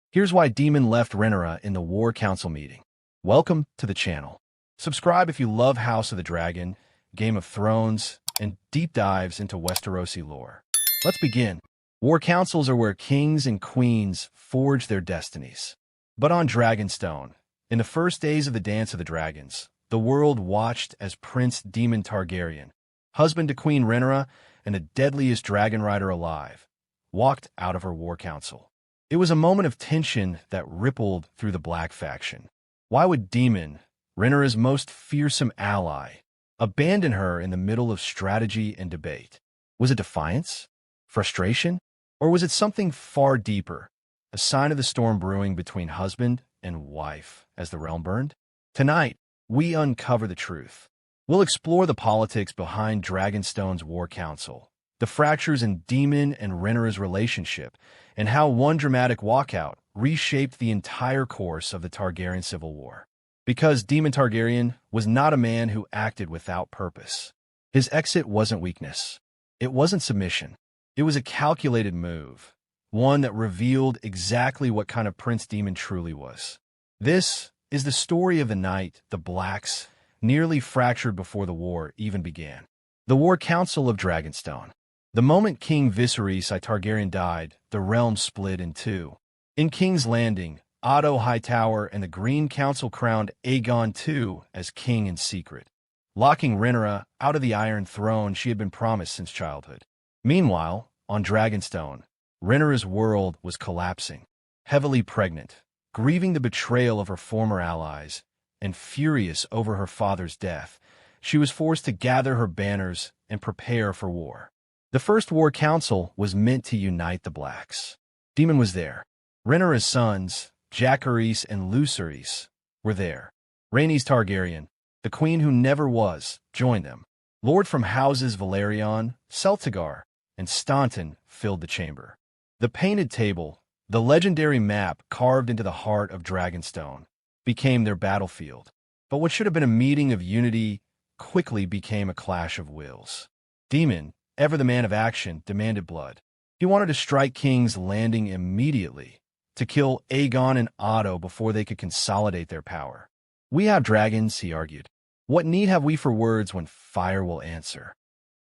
Here's why Daemon left Rhaenyra in the War Council meeting. Welcome to the channel. Subscribe if you love House of the Dragon, Game of Thrones, and deep dives into Westerosi lore. Let's begin. War councils are where kings and queens forge their destinies. But on Dragonstone, in the first days of the Dance of the Dragons, the world watched as Prince Daemon Targaryen, husband to Queen Rhaenyra and the deadliest dragonrider alive, walked out of her war council. It was a moment of tension that rippled through the Black faction. Why would Daemon, Rhaenyra's most fearsome ally, abandon her in the middle of strategy and debate? Was it defiance? Frustration? Or was it something far deeper, a sign of the storm brewing between husband and wife as the realm burned? Tonight, we uncover the truth. We'll explore the politics behind Dragonstone's war council, the fractures in Daemon and Rhaenyra's relationship, and how one dramatic walkout reshaped the entire course of the Targaryen civil war. Because Daemon Targaryen was not a man who acted without purpose. His exit wasn't weakness. It wasn't submission. It was a calculated move, one that revealed exactly what kind of Prince Daemon truly was. This is the story of the night the Blacks nearly fractured before the war even began. The War Council of Dragonstone. The moment King Viserys I Targaryen died, the realm split in two. In King's Landing, Otto Hightower and the Green Council crowned Aegon II as king in secret, locking Rhaenyra out of the Iron Throne she had been promised since childhood. Meanwhile, on Dragonstone, Rhaenyra's world was collapsing. Heavily pregnant, grieving the betrayal of her former allies, and furious over her father's death, she was forced to gather her banners and prepare for war. The First War Council was meant to unite the Blacks. Daemon was there. Rhaenyra's sons, Jacaerys and Lucerys, were there. Rhaenys Targaryen, the queen who never was, joined them. Lord from houses Valerion, Celtigar, and Staunton filled the chamber. The painted table, the legendary map carved into the heart of Dragonstone, became their battlefield. But what should have been a meeting of unity quickly became a clash of wills. Daemon, ever the man of action, demanded blood. He wanted to strike King's Landing immediately, to kill Aegon and Otto before they could consolidate their power. "We have dragons," he argued. "What need have we for words when fire will answer?"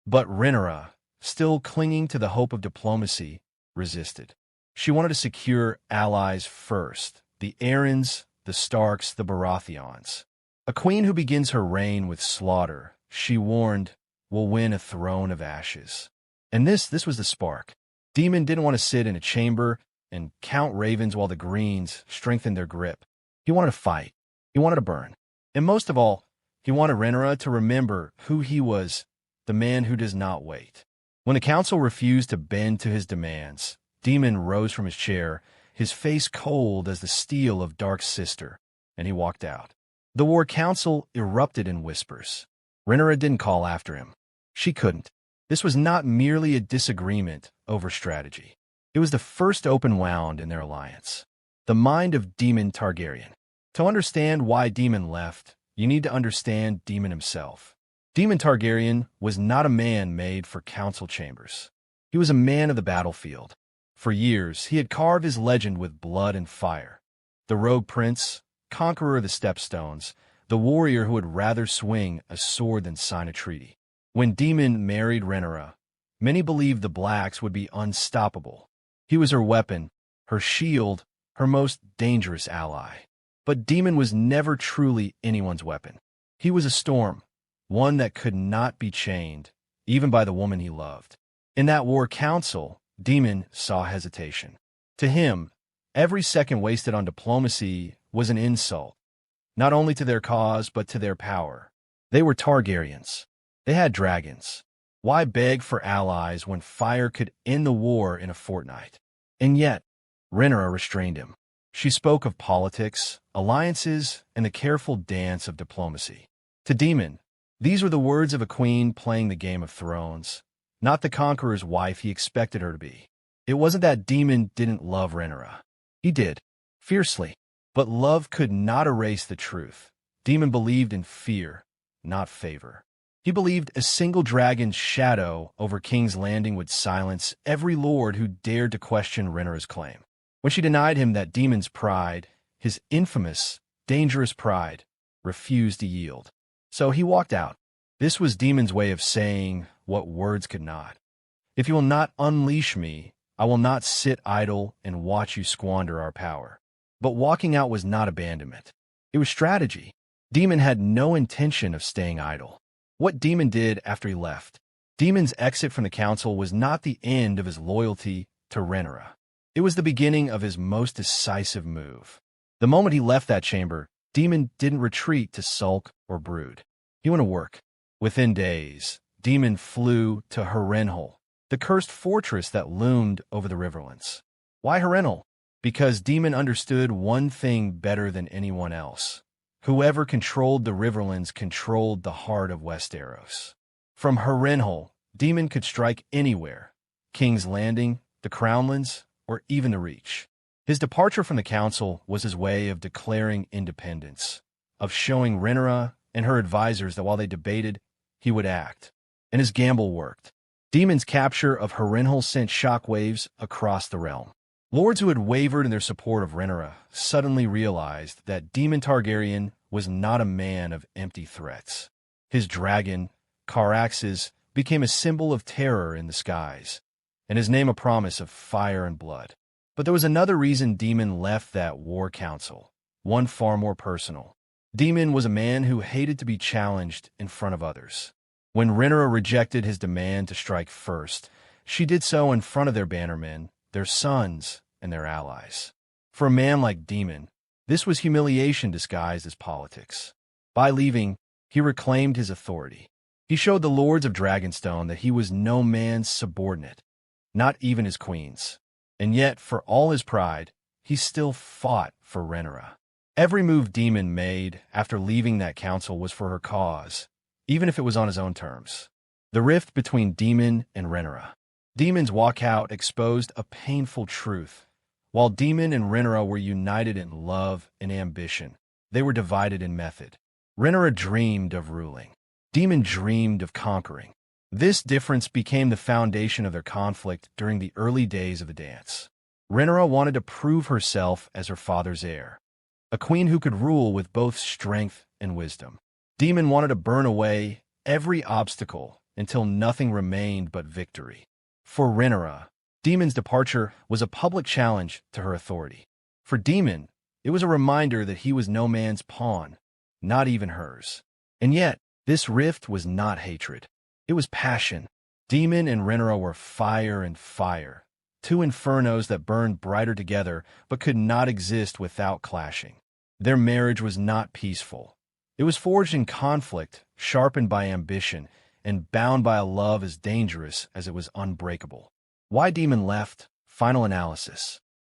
But Rhaenyra, still clinging to the hope of diplomacy, resisted. She wanted to secure allies first, the Arryns, the Starks, the Baratheons. A queen who begins her reign with slaughter, she warned, will win a throne of ashes. And this was the spark. Daemon didn't want to sit in a chamber and count ravens while the Greens strengthened their grip. He wanted to fight. He wanted to burn. And most of all, he wanted Rhaenyra to remember who he was, the man who does not wait. When the council refused to bend to his demands, Daemon rose from his chair, his face cold as the steel of Dark's sister, and he walked out. The War Council erupted in whispers. Rhaenyra didn't call after him. She couldn't. This was not merely a disagreement over strategy. It was the first open wound in their alliance. The mind of Daemon Targaryen. To understand why Daemon left, you need to understand Daemon himself. Daemon Targaryen was not a man made for council chambers. He was a man of the battlefield. For years, he had carved his legend with blood and fire. The rogue prince, conqueror of the Stepstones, the warrior who would rather swing a sword than sign a treaty. When Daemon married Rhaenyra, many believed the Blacks would be unstoppable. He was her weapon, her shield, her most dangerous ally. But Daemon was never truly anyone's weapon. He was a storm, one that could not be chained, even by the woman he loved. In that war council, Daemon saw hesitation. To him, every second wasted on diplomacy was an insult, not only to their cause but to their power. They were Targaryens. They had dragons. Why beg for allies when fire could end the war in a fortnight? And yet, Rhaenyra restrained him. She spoke of politics, alliances, and the careful dance of diplomacy. To Daemon, these were the words of a queen playing the Game of Thrones, not the conqueror's wife he expected her to be. It wasn't that Daemon didn't love Rhaenyra. He did, fiercely. But love could not erase the truth. Daemon believed in fear, not favor. He believed a single dragon's shadow over King's Landing would silence every lord who dared to question Rhaenyra's claim. When she denied him that Daemon's pride, his infamous, dangerous pride, refused to yield. So he walked out. This was Daemon's way of saying what words could not. If you will not unleash me, I will not sit idle and watch you squander our power. But walking out was not abandonment. It was strategy. Daemon had no intention of staying idle. What Daemon did after he left. Daemon's exit from the council was not the end of his loyalty to Rhaenyra. It was the beginning of his most decisive move. The moment he left that chamber, Daemon didn't retreat to sulk or brood. He went to work. Within days, Daemon flew to Harrenhal, the cursed fortress that loomed over the riverlands. Why Harrenhal? Because Daemon understood one thing better than anyone else. Whoever controlled the riverlands controlled the heart of Westeros. From Harrenhal, Daemon could strike anywhere, King's Landing, the Crownlands, or even the Reach. His departure from the council was his way of declaring independence, of showing Rhaenyra and her advisors that while they debated, he would act. And his gamble worked. Daemon's capture of Harrenhal sent shockwaves across the realm. Lords who had wavered in their support of Rhaenyra suddenly realized that Daemon Targaryen was not a man of empty threats. His dragon, Caraxes, became a symbol of terror in the skies, and his name a promise of fire and blood. But there was another reason Daemon left that war council, one far more personal. Daemon was a man who hated to be challenged in front of others. When Rhaenyra rejected his demand to strike first, she did so in front of their bannermen, their sons, and their allies. For a man like Daemon, this was humiliation disguised as politics. By leaving, he reclaimed his authority. He showed the lords of Dragonstone that he was no man's subordinate, not even his queen's. And yet, for all his pride, he still fought for Rhaenyra. Every move Daemon made after leaving that council was for her cause, even if it was on his own terms. The rift between Daemon and Rhaenyra. Daemon's walkout exposed a painful truth. While Daemon and Rhaenyra were united in love and ambition, they were divided in method. Rhaenyra dreamed of ruling. Daemon dreamed of conquering. This difference became the foundation of their conflict during the early days of the dance. Rhaenyra wanted to prove herself as her father's heir, a queen who could rule with both strength and wisdom. Daemon wanted to burn away every obstacle until nothing remained but victory. For Rhaenyra, Daemon's departure was a public challenge to her authority. For Daemon, it was a reminder that he was no man's pawn, not even hers. And yet, this rift was not hatred. It was passion. Daemon and Rhaenyra were fire and fire, two infernos that burned brighter together but could not exist without clashing. Their marriage was not peaceful. It was forged in conflict, sharpened by ambition, and bound by a love as dangerous as it was unbreakable. Why Daemon left? Final analysis.